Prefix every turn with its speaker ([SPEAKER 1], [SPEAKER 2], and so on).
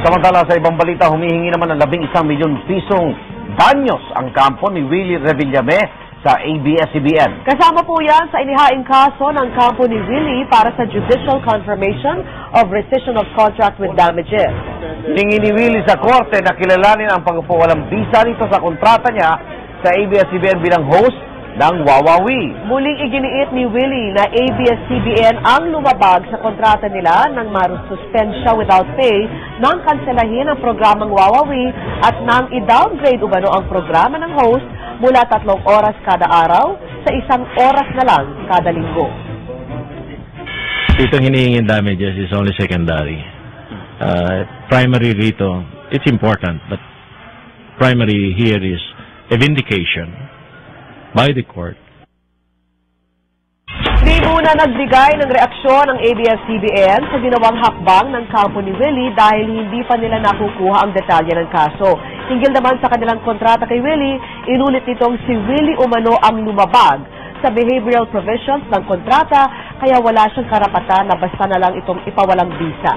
[SPEAKER 1] Samantala sa ibang balita, humihingi naman ng 11 milyon pisong danyos ang kampo ni Willie Revillame sa ABS-CBN.
[SPEAKER 2] Kasama po yan sa inihaing kaso ng kampo ni Willie para sa judicial confirmation of rescission of contract with damages.
[SPEAKER 1] Hiningi ni Willie sa korte na kilalanin ang pagpapawalang visa nito sa kontrata niya sa ABS-CBN bilang host ng Wawawi.
[SPEAKER 2] Muling iginiit ni Willie na ABS-CBN ang lumabag sa kontrata nila nang marususpend siya without pay nang kanselahin ang programang Wawawi at nang i-downgrade umano ang programa ng host mula 3 oras kada araw sa 1 oras na lang kada linggo.
[SPEAKER 3] Itong hinihingin damages is only secondary. Primary rito, it's important, but primary here is a vindication by the court.
[SPEAKER 2] Di muna nagbigay ng reaksyon ng ABS-CBN sa ginawang hakbang ng kampo ni Willie dahil hindi pa nila nakukuha ang detalye ng kaso. Hinggil naman sa kanilang kontrata kay Willie, inulit nitong si Willie umano ang lumabag sa behavioral provisions ng kontrata kaya wala siyang karapatan na basta na lang itong ipawalang visa.